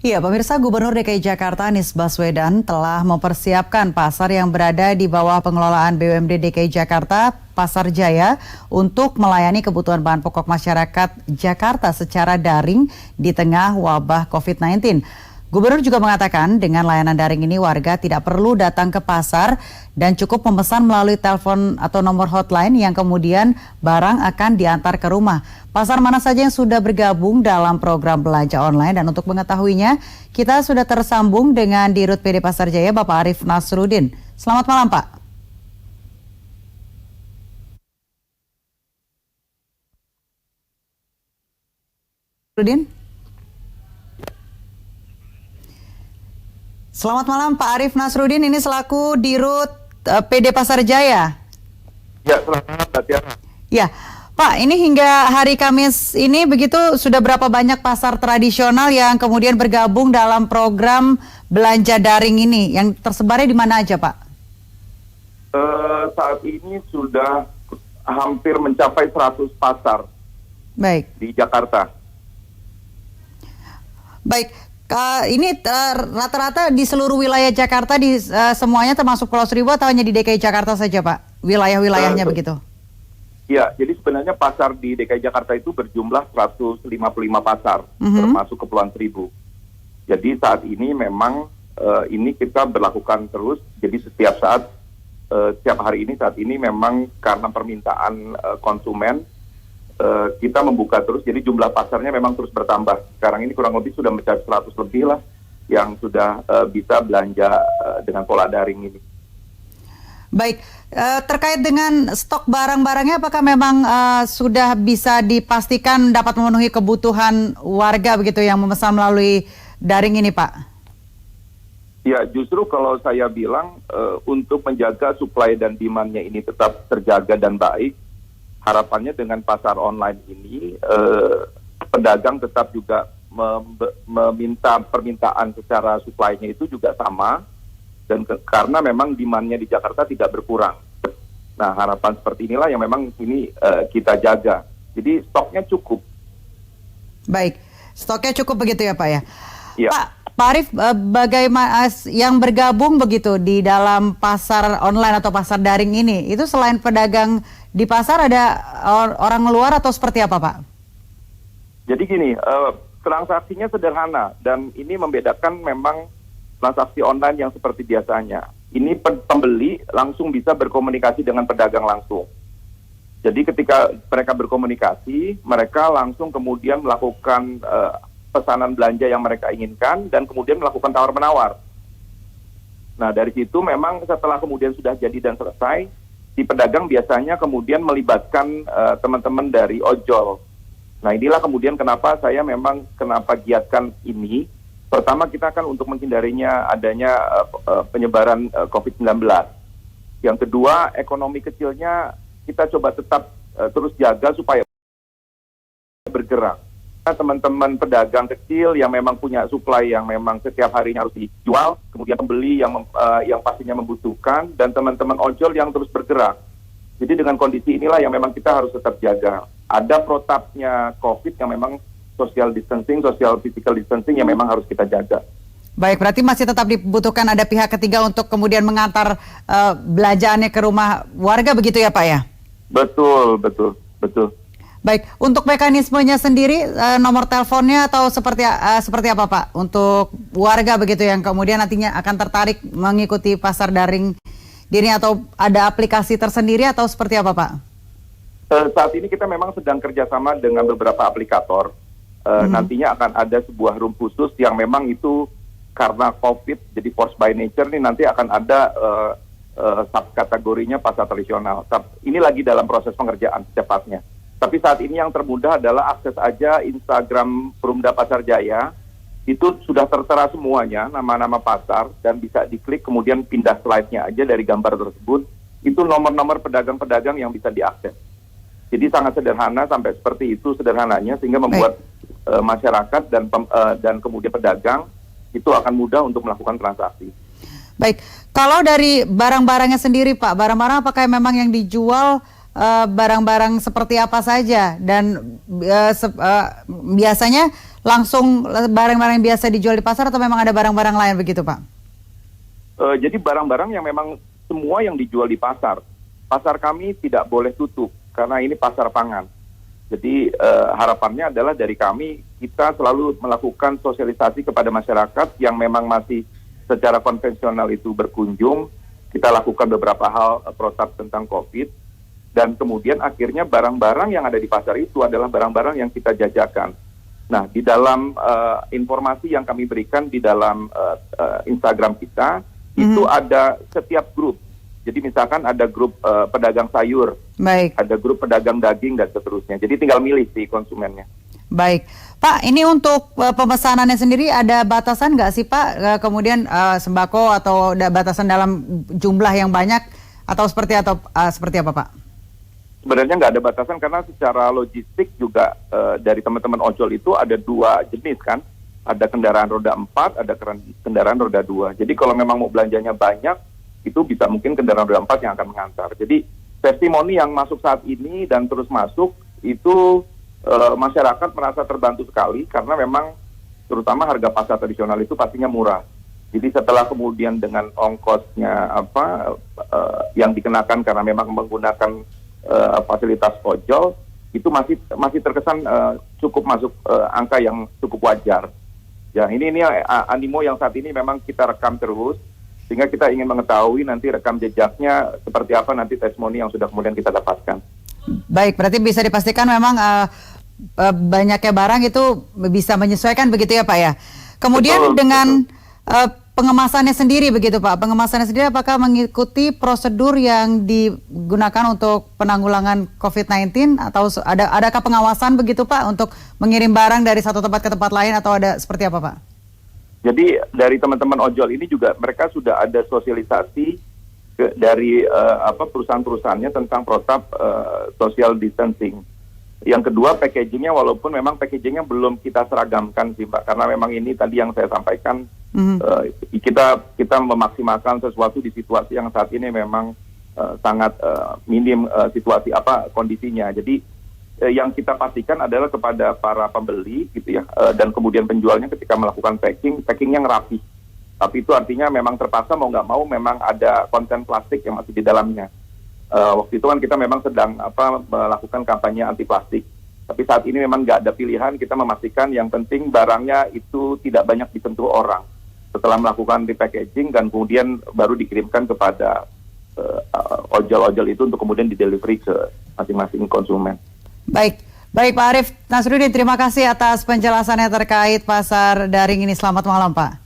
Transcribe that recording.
Iya, pemirsa, Gubernur DKI Jakarta Anies Baswedan telah mempersiapkan pasar yang berada di bawah pengelolaan BUMD DKI Jakarta, Pasar Jaya, untuk melayani kebutuhan bahan pokok masyarakat Jakarta secara daring di tengah wabah COVID-19. Gubernur juga mengatakan dengan layanan daring ini warga tidak perlu datang ke pasar dan cukup memesan melalui telepon atau nomor hotline yang kemudian barang akan diantar ke rumah. Pasar mana saja yang sudah bergabung dalam program belanja online, dan untuk mengetahuinya kita sudah tersambung dengan Dirut PD Pasar Jaya Bapak Arief Nasruddin. Selamat malam, Pak. Nasruddin? Selamat malam Pak Arief Nasruddin, ini selaku Dirut PD Pasar Jaya. Ya, selamat Tatiana. Ya, Pak, ini hingga hari Kamis ini begitu sudah berapa banyak pasar tradisional yang kemudian bergabung dalam program belanja daring ini, yang tersebarnya di mana aja, Pak? Saat ini sudah hampir mencapai 100 pasar. Baik. Di Jakarta. Baik. Ini rata-rata di seluruh wilayah Jakarta, di semuanya termasuk Pulau Seribu, atau hanya di DKI Jakarta saja, Pak? Wilayah-wilayahnya begitu? Ya, jadi sebenarnya pasar di DKI Jakarta itu berjumlah 155 pasar, termasuk Kepulauan Seribu. Jadi saat ini memang ini kita berlakukan terus, jadi setiap saat, setiap hari ini, saat ini memang karena permintaan konsumen, kita membuka terus, jadi jumlah pasarnya memang terus bertambah. Sekarang ini kurang lebih sudah mencapai 100 lebih lah yang sudah bisa belanja dengan pola daring ini. Baik, terkait dengan stok barang-barangnya, apakah memang sudah bisa dipastikan dapat memenuhi kebutuhan warga begitu yang memesan melalui daring ini, Pak? Ya, justru kalau saya bilang untuk menjaga supply dan demand-nya ini tetap terjaga dan baik, harapannya dengan pasar online ini, pedagang tetap juga meminta permintaan secara supply-nya itu juga sama, dan karena memang demand-nya di Jakarta tidak berkurang. Nah, harapan seperti inilah yang memang ini kita jaga. Jadi stoknya cukup. Baik, stoknya cukup begitu ya, Pak ya? Ya. Pak Arief, bagaimana yang bergabung begitu di dalam pasar online atau pasar daring ini, itu selain pedagang di pasar ada orang luar atau seperti apa, Pak? Jadi gini, transaksinya sederhana dan ini membedakan memang transaksi online yang seperti biasanya. Ini pembeli langsung bisa berkomunikasi dengan pedagang langsung. Jadi ketika mereka berkomunikasi, mereka langsung kemudian melakukan pesanan belanja yang mereka inginkan dan kemudian melakukan tawar-menawar. Nah, dari situ memang setelah kemudian sudah jadi dan selesai, si pedagang biasanya kemudian melibatkan teman-teman dari ojol. Nah, inilah kemudian kenapa saya memang giatkan ini. Pertama, kita kan untuk menghindarinya adanya penyebaran COVID-19. Yang kedua, ekonomi kecilnya kita coba tetap terus jaga supaya bergerak. Teman-teman pedagang kecil yang memang punya supply yang memang setiap harinya harus dijual, kemudian pembeli yang pastinya membutuhkan, dan teman-teman ojol yang terus bergerak. Jadi dengan kondisi inilah yang memang kita harus tetap jaga. Ada protapnya COVID yang memang social distancing, social physical distancing yang memang harus kita jaga. Baik, berarti masih tetap dibutuhkan ada pihak ketiga untuk kemudian mengantar belanjaannya ke rumah warga begitu ya, Pak ya? Betul. Baik, untuk mekanismenya sendiri, nomor teleponnya atau seperti apa, Pak? Untuk warga begitu yang kemudian nantinya akan tertarik mengikuti pasar daring dini, atau ada aplikasi tersendiri atau seperti apa, Pak? Saat ini kita memang sedang kerjasama dengan beberapa aplikator. Nantinya akan ada sebuah room khusus yang memang itu karena COVID, jadi force by nature nih, nanti akan ada subkategorinya pasar tradisional. Ini lagi dalam proses pengerjaan secepatnya. Tapi saat ini yang termudah adalah akses aja Instagram Perumda Pasar Jaya, itu sudah tertera semuanya, nama-nama pasar, dan bisa diklik kemudian pindah slide-nya aja dari gambar tersebut, itu nomor-nomor pedagang-pedagang yang bisa diakses. Jadi sangat sederhana, sampai seperti itu sederhananya, sehingga membuat masyarakat dan kemudian pedagang itu akan mudah untuk melakukan transaksi. Baik, kalau dari barang-barangnya sendiri, Pak, barang-barang apakah memang yang dijual barang-barang seperti apa saja dan biasanya langsung barang-barang yang biasa dijual di pasar atau memang ada barang-barang lain begitu Pak? Jadi barang-barang yang memang semua yang dijual di pasar. Pasar kami tidak boleh tutup karena ini pasar pangan. Jadi harapannya adalah dari kami, kita selalu melakukan sosialisasi kepada masyarakat yang memang masih secara konvensional itu berkunjung. Kita lakukan beberapa hal protap tentang COVID. Dan kemudian akhirnya barang-barang yang ada di pasar itu adalah barang-barang yang kita jajakan. Nah, di dalam informasi yang kami berikan di dalam Instagram kita, itu ada setiap grup. Jadi misalkan ada grup pedagang sayur, baik, ada grup pedagang daging dan seterusnya. Jadi tinggal milih si konsumennya. Baik, Pak. Ini untuk pemesanannya sendiri ada batasan nggak sih Pak? Kemudian sembako atau ada batasan dalam jumlah yang banyak atau seperti apa Pak? Sebenarnya nggak ada batasan karena secara logistik juga dari teman-teman ojol itu ada dua jenis kan. Ada kendaraan roda 4, ada kendaraan roda 2. Jadi kalau memang mau belanjanya banyak, itu bisa mungkin kendaraan roda 4 yang akan mengantar. Jadi testimoni yang masuk saat ini dan terus masuk, itu masyarakat merasa terbantu sekali karena memang terutama harga pasar tradisional itu pastinya murah. Jadi setelah kemudian dengan ongkosnya yang dikenakan karena memang menggunakan fasilitas ojol, itu masih terkesan cukup masuk angka yang cukup wajar. Ya, ini animo yang saat ini memang kita rekam terus, sehingga kita ingin mengetahui nanti rekam jejaknya seperti apa nanti testimoni yang sudah kemudian kita dapatkan. Baik, berarti bisa dipastikan memang banyaknya barang itu bisa menyesuaikan begitu ya Pak ya. Kemudian dengan pengemasannya sendiri begitu Pak, pengemasannya sendiri apakah mengikuti prosedur yang digunakan untuk penanggulangan COVID-19 atau adakah pengawasan begitu Pak untuk mengirim barang dari satu tempat ke tempat lain atau ada seperti apa Pak? Jadi dari teman-teman ojol ini juga mereka sudah ada sosialisasi dari perusahaan-perusahaannya tentang protap social distancing. Yang kedua, packagingnya walaupun memang packagingnya belum kita seragamkan sih Mbak, karena memang ini tadi yang saya sampaikan, kita memaksimalkan sesuatu di situasi yang saat ini memang sangat minim situasi kondisinya. Jadi yang kita pastikan adalah kepada para pembeli gitu ya, dan kemudian penjualnya ketika melakukan packingnya rapi. Tapi itu artinya memang terpaksa mau nggak mau memang ada konten plastik yang masih di dalamnya. Waktu itu kan kita memang sedang melakukan kampanye anti plastik. Tapi saat ini memang nggak ada pilihan, kita memastikan yang penting barangnya itu tidak banyak disentuh orang. Setelah melakukan repackaging dan kemudian baru dikirimkan kepada ojol-ojol itu untuk kemudian didelivery ke masing-masing konsumen. Baik Pak Arief Nasruddin, terima kasih atas penjelasannya terkait pasar daring ini. Selamat malam Pak.